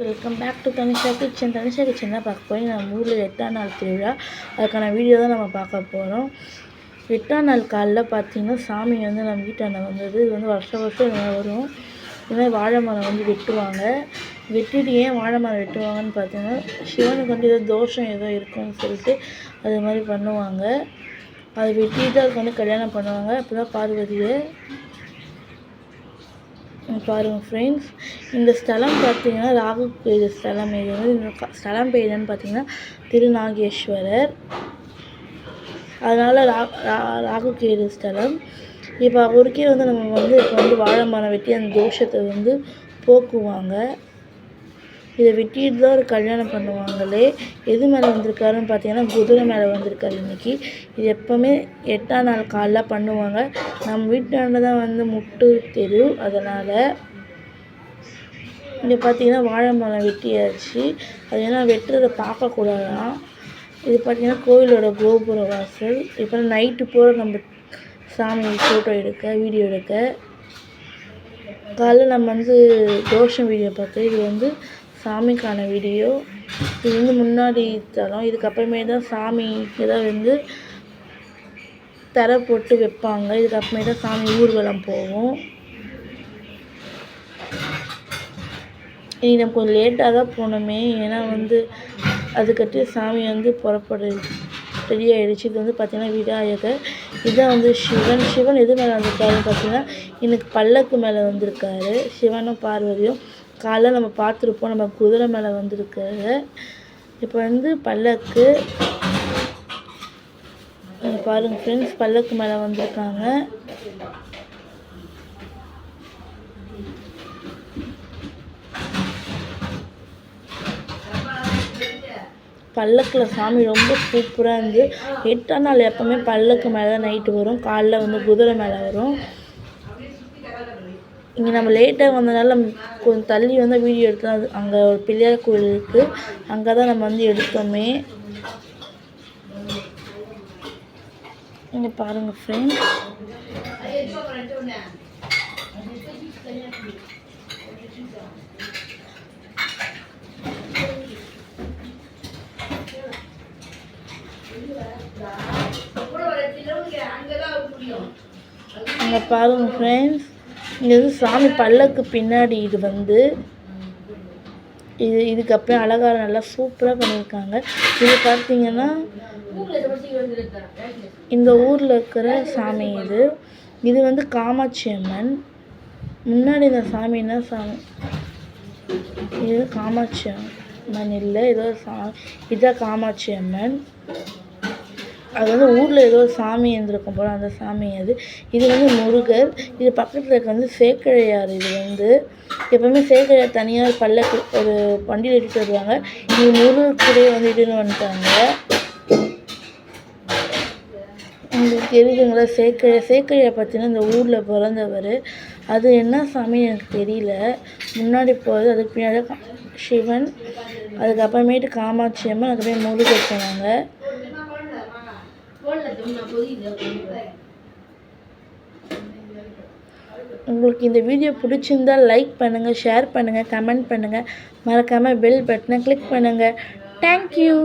Welcome back to Tanisha kitchen. Tanisha kitchen தான் பார்க்க போய் நம்ம ஊரில் 8ஆம் நாள் திருவிழா, அதுக்கான வீடியோ தான் நம்ம பார்க்க போகிறோம். 8ஆம் நாள் காலைல பார்த்திங்கன்னா சாமி வந்து நம்ம வீட்டாண்ட வந்தது. இது வந்து வருஷம் வரும். இதுமாதிரி வாழை மரம் வந்து வெட்டுவாங்க. வெட்டிட்டு ஏன் வாழை மரம் வெட்டுவாங்கன்னு பார்த்தீங்கன்னா, சிவனுக்கு வந்து ஏதோ தோஷம் ஏதோ இருக்குன்னு சொல்லிட்டு அது மாதிரி பண்ணுவாங்க. அதை வெட்டிட்டு அதுக்கு வந்து கல்யாணம் பண்ணுவாங்க. அப்போ தான் பார்வதியை பாருங்கள் ஃப்ரெண்ட்ஸ். இந்த ஸ்தலம் பார்த்திங்கன்னா ராகு கேது ஸ்தலம். இது வந்து இந்த ஸ்தலம் பேர் என்னன்னு பார்த்திங்கன்னா திருநாகேஸ்வரர். அதனால் ராகு கேது ஸ்தலம். இப்போ அவருக்கே வந்து நம்ம வந்து இப்போ வந்து வாழை மரம் வெட்டி அந்த தோஷத்தை வந்து போக்குவாங்க. இதை வெட்டிட்டு தான் ஒரு கல்யாணம் பண்ணுவாங்களே. எது மேலே வந்திருக்காருன்னு பார்த்தீங்கன்னா குதிரை மேலே வந்திருக்காரு இன்றைக்கி. இது எப்போவுமே 8ஆம் நாள் காலைல பண்ணுவாங்க. நம்ம வீட்டாண்ட தான் வந்து முட்டு தெரு, அதனால் இங்கே பார்த்தீங்கன்னா வாழை மரம் வெட்டியாச்சு. அது ஏன்னா வெட்டுறதை பார்க்கக்கூடாதான். இது பார்த்திங்கன்னா கோவிலோட கோபுர வாசல். இப்போ நைட்டு போகிற நம்ம சாமி ஃபோட்டோ எடுக்க வீடியோ எடுக்க காலைல நம்ம வந்து தோஷம் வீடியோ பார்த்து இது வந்து சாமிக்கான வீடியோ. இது வந்து முன்னாடி தரோம். இதுக்கப்புறமே தான் சாமிக்கு தான் வந்து தரை போட்டு வைப்பாங்க. இதுக்கப்புறமே தான் சாமி ஊர்வலம் போகும். இன்றைக்கி நம்ம கொஞ்சம் லேட்டாக தான் போனோமே, ஏன்னா வந்து அதுக்கட்டி சாமி வந்து ரெடி ஆகிடுச்சு. இது வந்து பார்த்திங்கன்னா விநாயகர். இதுதான் வந்து சிவன் எது மேலே வந்திருக்காருன்னு பார்த்திங்கன்னா எனக்கு பல்லக்கு மேலே வந்திருக்காரு. சிவனும் பார்வதியும் காலைல நம்ம பார்த்துருப்போம். நம்ம குதிரை மேலே வந்திருக்காரு. இப்போ வந்து பல்லக்கு பாருங்கள் ஃப்ரெண்ட்ஸ், பல்லக்கு மேலே வந்திருக்காங்க. பல்லக்கில் சாமி ரொம்ப சூப்பராக இருந்து 8ஆம் நாள் எப்போவுமே பல்லக்கு மேலே தான் நைட்டு வரும். காலைல வந்து குதிரை மேலே வரும். இங்கே நம்ம லேட்டாக வந்ததுனால நம்ம கொஞ்சம் தள்ளி வந்து வீடியோ எடுத்தோம். அது அங்கே ஒரு பிள்ளையார் கோயில் இருக்குது, அங்கே தான் நம்ம வந்து எடுத்தோமே. இங்கே பாருங்கள் ஃப்ரெண்ட்ஸ், அங்கே பாருங்கள் ஃப்ரெண்ட்ஸ், இங்கே வந்து சாமி பல்லக்கு பின்னாடி இது வந்து இதுக்கப்புறம் அலங்காரம் நல்லா சூப்பராக பண்ணியிருக்காங்க. இது பார்த்திங்கன்னா இந்த ஊரில் இருக்கிற சாமி இது வந்து காமாட்சி அம்மன். முன்னாடி இந்த சாமி என்ன சாமி, இது காமாட்சி அம்மன் இல்லை, ஏதோ இதுதான் காமாட்சி அம்மன். அது வந்து ஊரில் ஏதோ சாமி இருந்திருக்கும் போல், அந்த சாமி இது வந்து முருகர். இது பக்கத்தில் இருக்க வந்து சேக்கிழையார். இது வந்து எப்போவுமே சேக்கிழையார் தனியார் பல்லக்கு ஒரு வண்டியில் எடுத்துகிட்டு வருவாங்க. இது முருகர் கூடயே வந்து இட்டுன்னு வந்துட்டாங்க. உங்களுக்கு தெரியுதுங்களா சேக்கிழையார் பார்த்தீங்கன்னா இந்த ஊரில் பிறந்தவர். அது என்ன சாமி எனக்கு தெரியல. முன்னாடி போகிறது, அதுக்கு பின்னாடி சிவன், அதுக்கப்புறமேட்டு காமாட்சி அம்மன், அதுக்கப்புறம் முருகர் போனாங்க. உங்களுக்கு இந்த வீடியோ பிடிச்சிருந்தால் லைக் பண்ணுங்கள், ஷேர் பண்ணுங்கள், கமெண்ட் பண்ணுங்கள், மறக்காமல் பெல் பட்டனை கிளிக் பண்ணுங்கள். தேங்க்யூ.